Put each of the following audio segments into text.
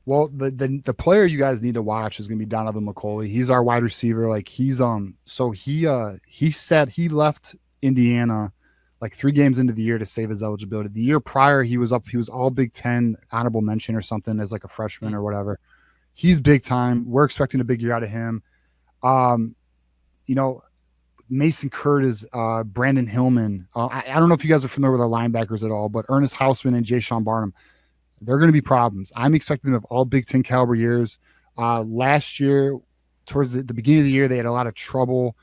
Well, the player you guys need to watch is going to be Donovan McCulley. He's our wide receiver. Like he said he left Indiana like 3 games into the year to save his eligibility. The year prior, he was all Big Ten honorable mention or something as like a freshman Mm. or whatever. He's big time. We're expecting a big year out of him. Um, you know, Mason Curtis, Brandon Hillman. I don't know if you guys are familiar with our linebackers at all, but Ernest Hausman and Jay Sean Barnum, they're going to be problems. I'm expecting them to have all Big Ten caliber years. Last year, towards the beginning of the year, they had a lot of trouble.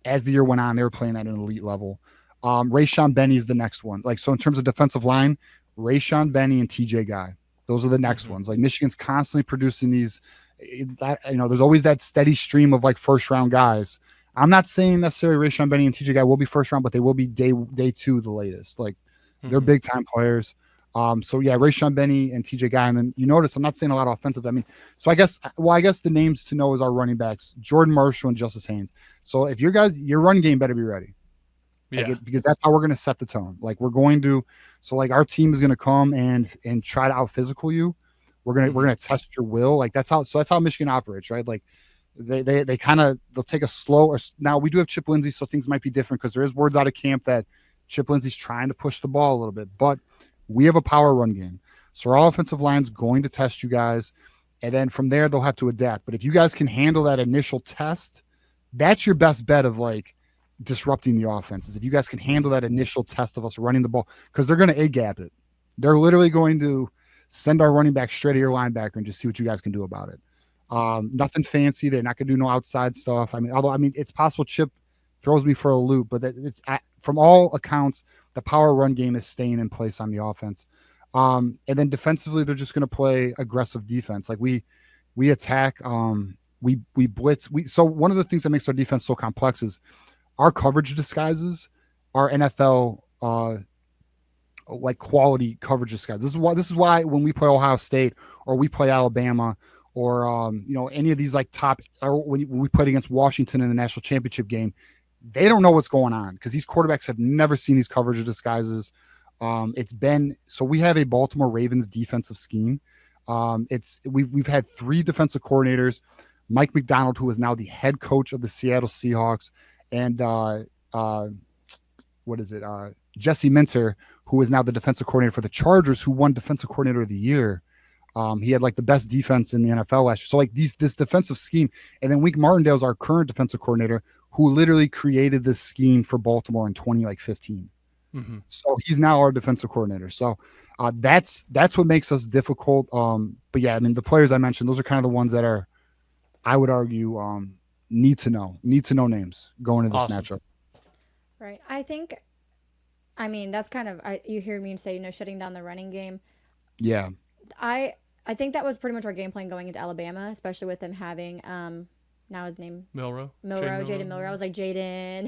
As the year went on, they were playing at an elite level. Rayshon Benny is the next one. Like, so in terms of defensive line, Rayshon Benny and TJ Guy, those are the next Hmm. ones. Like Michigan's constantly producing these. There's always that steady stream of like first round guys. I'm not saying necessarily Rayshon Benny and TJ Guy will be first round, but they will be day two the latest. Like they're Hmm. big time players. So yeah, Rayshon Benny and TJ Guy, and then you notice I'm not saying a lot of offensive. I mean, so I guess the names to know is our running backs, Jordan Marshall and Justice Haynes. So if your run game better be ready. Yeah. Because that's how we're going to set the tone. Like we're going to, so like our team is going to come and try to out physical you. We're Hmm. gonna test your will. Like that's how Michigan operates, right? Like they kind of they'll take a slow. Or now we do have Chip Lindsey, so things might be different because there is words out of camp that Chip Lindsey's trying to push the ball a little bit, but we have a power run game, so our offensive line's going to test you guys, and then from there they'll have to adapt. But if you guys can handle that initial test, that's your best bet of like disrupting the offenses. If you guys can handle that initial test of us running the ball, because they're going to a gap it. They're literally going to send our running back straight to your linebacker and just see what you guys can do about it. Nothing fancy. They're not going to do no outside stuff. I mean, it's possible Chip throws me for a loop, but from all accounts, the power run game is staying in place on the offense. And then defensively, they're just going to play aggressive defense. Like we attack. We blitz. So one of the things that makes our defense so complex is our coverage disguises our NFL like quality coverage disguises. This is why when we play Ohio State or we play Alabama or any of these like top or when we played against Washington in the national championship game, they don't know what's going on because these quarterbacks have never seen these coverage disguises. It's been so we have a Baltimore Ravens defensive scheme. We've had 3 defensive coordinators. Mike McDonald, who is now the head coach of the Seattle Seahawks, and uh, what is it? Jesse Minter, who is now the defensive coordinator for the Chargers, who won Defensive Coordinator of the Year. He had like the best defense in the NFL last year. So like this defensive scheme, and then Wink Martindale is our current defensive coordinator, who literally created this scheme for Baltimore in 2015. Hmm. So he's now our defensive coordinator. So that's what makes us difficult. But yeah, I mean the players I mentioned, those are kind of the ones that are, I would argue, need to know names going into this Awesome. matchup. Right. I mean, that's kind of, you hear me say, shutting down the running game. Yeah, I, I think that was pretty much our game plan going into Alabama, especially with them having, now his name, Milrow. Jaden Jaden Milrow. I Milrow. was like Jaden,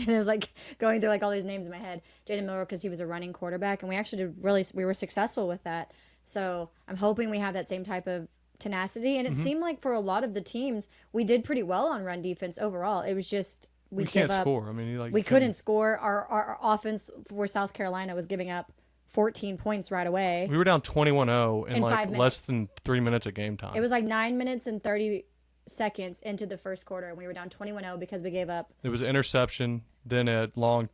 and it was like going through like all these names in my head. Jaden Milrow because he was a running quarterback, and we actually we were successful with that. So I'm hoping we have that same type of tenacity. And it Hmm. seemed like for a lot of the teams, we did pretty well on run defense overall. It was just We we'd give can't up. score. I mean, you We couldn't. couldn't score. Our offense for South Carolina was giving up 14 points right away We were down 21-0 in in like five less minutes. than 3 minutes of game It time. was like 9 minutes and 30 seconds into the first quarter, and we were down 21-0 because we gave up. There was an interception, then a long,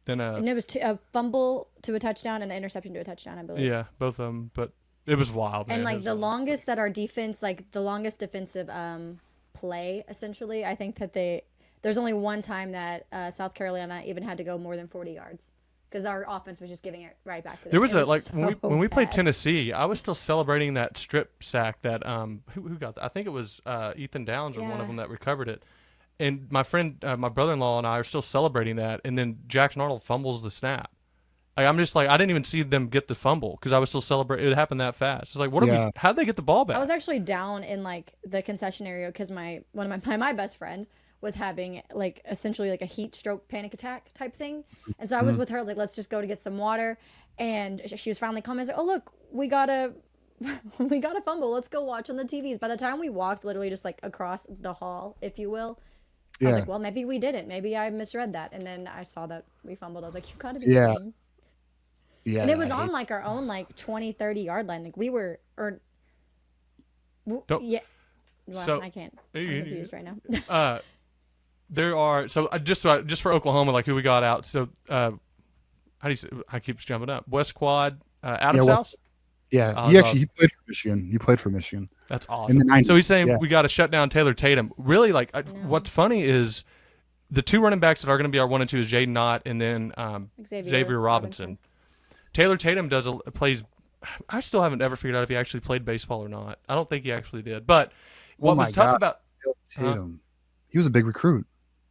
then a And it was a fumble to a touchdown and an interception to a touchdown, I believe. yeah, both of them. But it was wild, And man. It like was the wild. longest that our defense, like the longest defensive play, essentially, I think that there's only one time that South Carolina even had to go more than 40 yards because our offense was just giving it right back to them. There was It a was like so when we played bad. Tennessee, I was still celebrating that strip sack that who got that? I think it was Ethan Downs or one of Yeah. them that recovered it. And my friend, my brother-in-law and I are still celebrating that. And then Jackson Arnold fumbles the snap. Like I'm just like I didn't even see them get the fumble because I was still celebrating. It happened that fast. It's like what are we? yeah, How'd they get the ball I was back? actually down in like the concession area because one of my best friend was having like essentially like a heat stroke panic attack type thing, and so I was mhm, with her like let's just go to get some water, and she was finally coming. I was like, oh look, we got a we got a fumble. Let's go watch on the TVs. By the time we walked literally just like across the hall, if you will, I was yeah, like, well maybe we didn't. Maybe I misread that, and then I saw that we fumbled. I was like, you've got to be yeah, kidding. And yeah. it I was on hate. like our own like 20, 30 yard line. Like we were or Don't- Yeah. Well, So- I can't. I'm confused right now. There are just for Oklahoma, like who we got out. So how do you say? I keep jumping up. West Quad, Adams Yeah, House. Yeah, Oh, he that's actually he played for Michigan. He played for Michigan. That's In awesome. the 90s. So he's saying Yeah. we got to shut down Taylor Tatum. Really, like what's funny is the two running backs that are going to be our 1 and 2 is Jaden Knott and then Xavier Robinson. Taylor Tatum plays. I still haven't ever figured out if he actually played baseball or not. I don't think he actually did. But what my was tough God. about Tatum, he was a big recruit.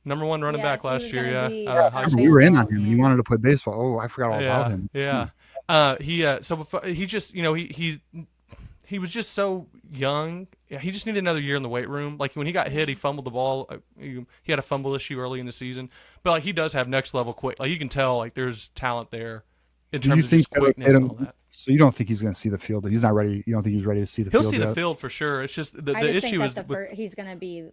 number 1 running back Yes, he last was year, gonna yeah, do, out of high uh, school. We were in on baseball, him. yeah. He wanted to play baseball. Oh, I forgot all about him. Yeah. So he just, he was just so young. Yeah, he just needed another year in the weight room. Like when he got hit, he fumbled the ball. He had a fumble issue early in the season, but like he does have next level quick. Like you can tell, like there's talent there in Do terms you of think just quickness and all Tatum? that. So you don't think he's going to see the field? He's not ready. You don't think he's ready to see the He'll field? see the yet? field for sure. It's just the I just issue think is that he's going to be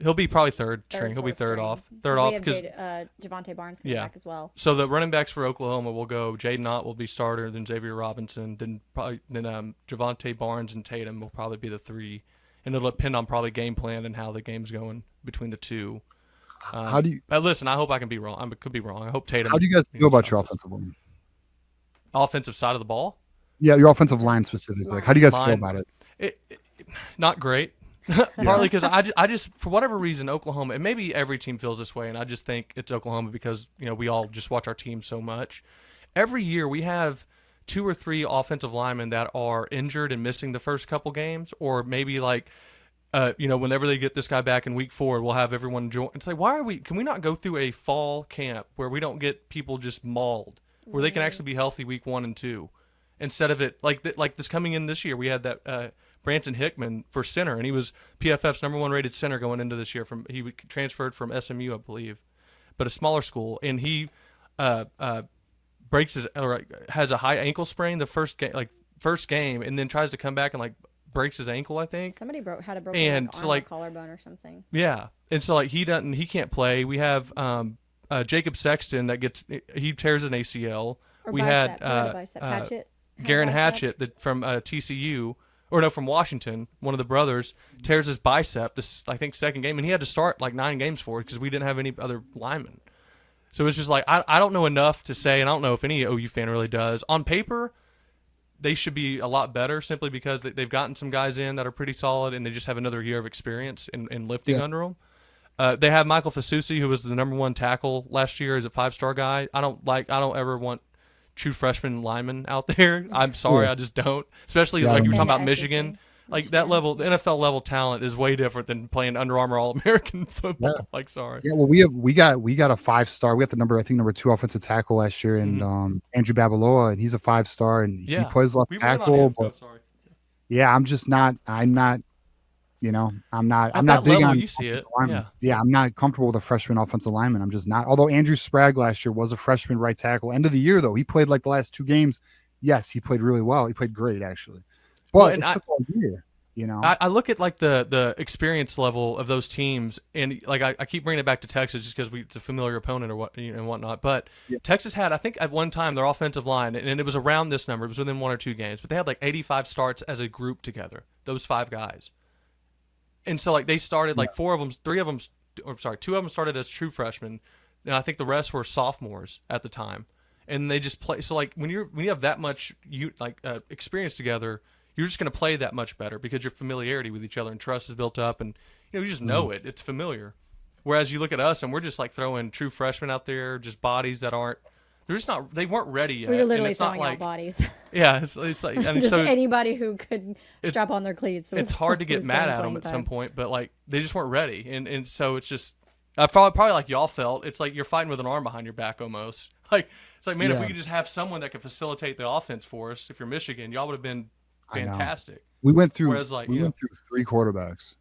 he'll be probably third string. He'll be fourth third string. off, we because have Javante Barnes coming Yeah. back as well. so the running backs for Oklahoma will go. Jaden Knott will be starter, then Xavier Robinson, then Javante Barnes and Tatum will probably be the 3, and it'll depend on probably game plan and how the game's going between the 2. How do you? Listen, I hope I can be wrong. I could be wrong. I hope Tatum. How do you guys feel about your offensive line? offensive side of the ball? Yeah, your offensive line specifically. Like, how do you guys feel Line. about it? Not great. Partly because I just for whatever reason Oklahoma, and maybe every team feels this way, and I just think it's Oklahoma because we all just watch our team so much. Every year we have 2 or 3 offensive linemen that are injured and missing the first couple games, or maybe like whenever they get this guy back in week 4, we'll have everyone join. It's like, can we not go through a fall camp where we don't get people just mauled, where they can actually be healthy week 1 and 2, instead of it like this coming in this year. We had that Branson Hickman for center, and he was PFF's number 1 rated center going into this year. He transferred from SMU, I believe, but a smaller school, and he breaks has a high ankle sprain the first game, and then tries to come back and breaks his ankle, I think. Somebody had a broken And arm so, or collarbone or something. Yeah, and so he can't play. We have Jacob Sexton he tears an ACL. Or We bicep. had Bicep. Hatchett. Garen Bicep. Hatchett from TCU, from Washington, one of the brothers, tears his bicep this, I think, second game, and he had to start 9 games for it because we didn't have any other linemen. So it's just I don't know enough to say, and I don't know if any OU fan really does. On paper, they should be a lot better simply because they've gotten some guys in that are pretty solid, and they just have another year of experience in lifting under them. They have Michael Fasusi, who was the number 1 tackle last year as a 5-star guy. I don't ever want true freshman linemen out there. I'm sorry, I just don't. Especially you were talking about Michigan. That level, the NFL level talent is way different than playing Under Armour All-American football. Sorry. Yeah, well, we got a 5-star. We got the number 2 offensive tackle last year, and Andrew Babaloa, and he's a 5-star, and he plays left tackle. But yeah, I'm just not. I'm not. I'm not big on. You see it. Yeah, I'm not comfortable with a freshman offensive lineman. I'm just not. Although Andrew Sprague last year was a freshman right tackle. End of the year though, he played the last 2 games. Yes, he played really well. He played great actually. But it took a year, I look at the experience level of those teams, and I keep bringing it back to Texas just because it's a familiar opponent or whatnot. But Texas had, I think, at one time their offensive line, and it was around this number. It was within 1 or 2 games, but they had 85 starts as a group together. Those 5 guys, and so they started 2 of them started as true freshmen, and I think the rest were sophomores at the time, and they just play. So when you have that much experience together, you're just going to play that much better because your familiarity with each other and trust is built up, and you just know it. It's familiar. Whereas you look at us and we're just throwing true freshmen out there, just bodies that aren't. They're just not. They weren't ready yet. We were literally it's throwing not out bodies. Yeah, it's and just so anybody who could strap on their cleats. It's hard to get mad at them at some point, but they just weren't ready, and so it's just. Probably like y'all felt. It's you're fighting with an arm behind your back almost. It's man, if we could just have someone that could facilitate the offense for us. If you're Michigan, y'all would have been fantastic. We went through. Whereas, we went through 3 quarterbacks,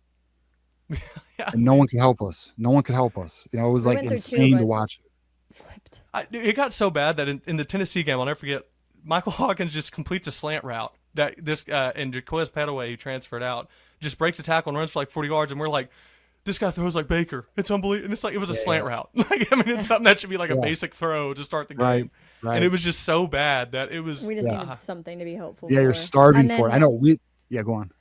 yeah. and no one could help us. No one could help us. It was insane to watch it. Flipped. It got so bad that in the Tennessee game, I'll never forget. Michael Hawkins just completes a slant route that and Jaquez Petaway, who transferred out, just breaks a tackle and runs for 40 yards, and we're like, this guy throws like Baker. It's unbelievable. And it was a slant route. It's something that should be a basic throw to start the game. Right. And it was just so bad that it was. We just needed something to be hopeful. Yeah, for. you're starving for it. I know. Go on.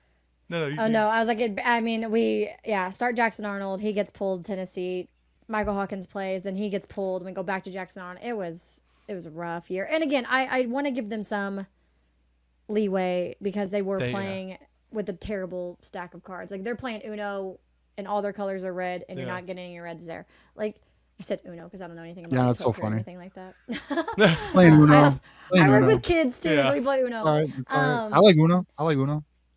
No, Oh no, I was like, I mean, start Jackson Arnold. He gets pulled. Tennessee, Michael Hawkins plays, then he gets pulled. We go back to Jackson Arnold. It was a rough year. And again, I want to give them some leeway because they were playing with a terrible stack of cards. Like they're playing Uno, and all their colors are red, and you're not getting any reds there. Like I said Uno because I don't know anything about that's so poker or funny. anything like that. Playing Uno. I work with kids too, so we play Uno. All right. I like Uno.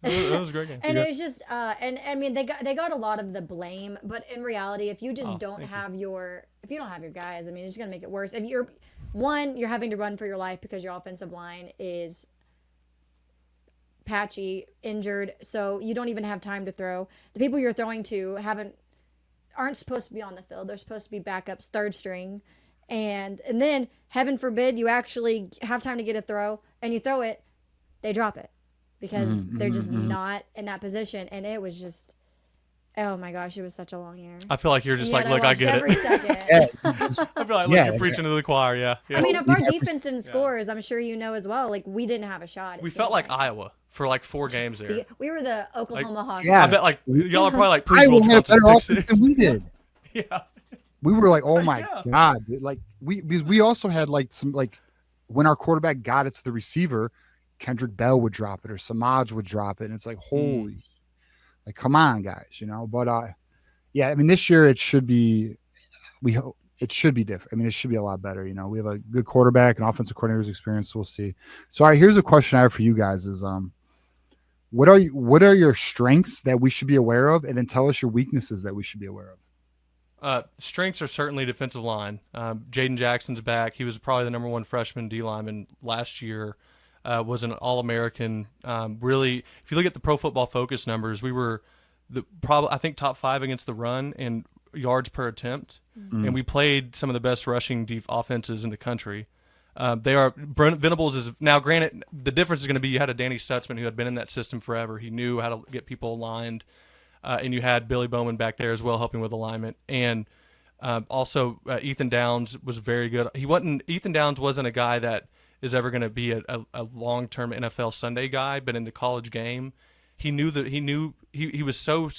That was a great game. And it was just, and I mean, they got a lot of the blame, but in reality, if you just don't have your guys, I mean, it's just gonna make it worse. If you're having to run for your life because your offensive line is patchy, injured, so you don't even have time to throw. The people you're throwing to aren't supposed to be on the field. They're supposed to be backups, third string, and then heaven forbid you actually have time to get a throw and you throw it, they drop it. Because they're just not in that position. And it was just, oh my gosh, it was such a long year. I feel like you're just like, look, I get every it. Second. I feel like you're preaching to the choir, yeah. I mean, if our defense didn't score, as I'm sure you know as well, like we didn't have a shot. We felt like Iowa for like 4 games there. We were the Oklahoma Hawks. I bet like y'all are probably like Iowa had a better offense than we did. Yeah. We were like, oh my God. Like we also had like some, like when our quarterback got it to the receiver, Kendrick Bell would drop it or Samaj would drop it. And it's like, holy, like, come on, guys, But yeah, I mean, this year it should be, we hope it should be different. I mean, it should be a lot better. We have a good quarterback and offensive coordinator's experience. So we'll see. So, all right, here's a question I have for you guys is, what are your strengths that we should be aware of? And then tell us your weaknesses that we should be aware of. Strengths are certainly defensive line. Jaden Jackson's back. He was probably the number 1 freshman D lineman last year. Was an All-American. Really, if you look at the Pro Football Focus numbers, we were I think top 5 against the run and yards per attempt, and we played some of the best rushing offenses in the country. Venables is now, granted, the difference is going to be you had a Danny Stutzman who had been in that system forever. He knew how to get people aligned, and you had Billy Bowman back there as well helping with alignment, and also Ethan Downs was very good. Ethan Downs wasn't a guy that is ever going to be a long-term NFL Sunday guy, but in the college game, he was so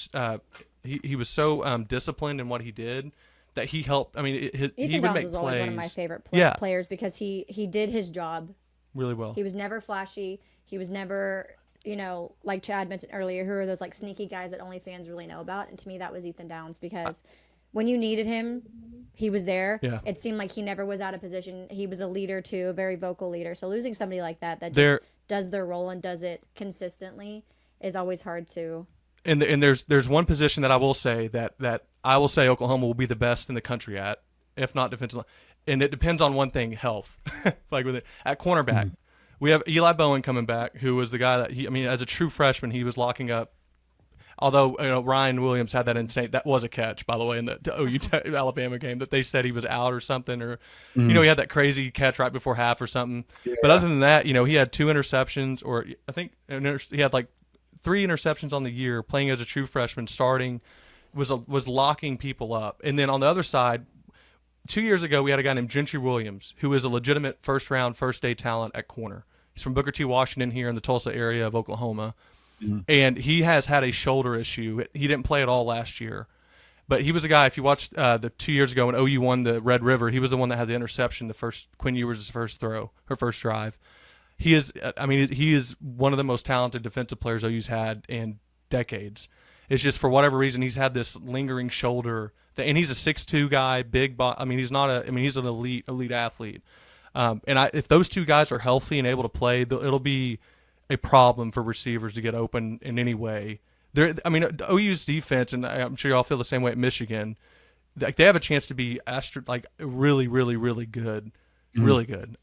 disciplined in what he did that he helped. I mean, he would make plays. Ethan Downs was always one of my favorite players because he did his job really well. He was never flashy. He was never, like Chad mentioned earlier, who are those like sneaky guys that only fans really know about. And to me, that was Ethan Downs because when you needed him, he was there. Yeah. It seemed like he never was out of position. He was a leader too, a very vocal leader. So losing somebody like that just does their role and does it consistently is always hard to. And there's one position that I will say that I will say Oklahoma will be the best in the country at, if not defensive line. And it depends on one thing, health. Like with it at cornerback, we have Eli Bowen coming back, who was the guy that as a true freshman, he was locking up. Although Ryan Williams had that that was a catch, by the way, in the OU Alabama game that they said he was out or something, or he had that crazy catch right before half or something. Yeah. But other than that, he had 2 interceptions, or I think he had like 3 interceptions on the year. Playing as a true freshman, starting was locking people up. And then on the other side, 2 years ago, we had a guy named Gentry Williams, who is a legitimate first-round, first-day talent at corner. He's from Booker T. Washington here in the Tulsa area of Oklahoma. And he has had a shoulder issue. He didn't play at all last year. But he was a guy, if you watched the 2 years ago when OU won the Red River, he was the one that had the interception, Quinn Ewers' first throw, her first drive. He is one of the most talented defensive players OU's had in decades. It's just for whatever reason he's had this lingering shoulder, and he's a 6'2" guy, big body. He's he's an elite athlete. If those 2 guys are healthy and able to play, it'll be a problem for receivers to get open in any way. OU's defense, and I'm sure y'all feel the same way at Michigan, like they have a chance to be really, really, really good, really good.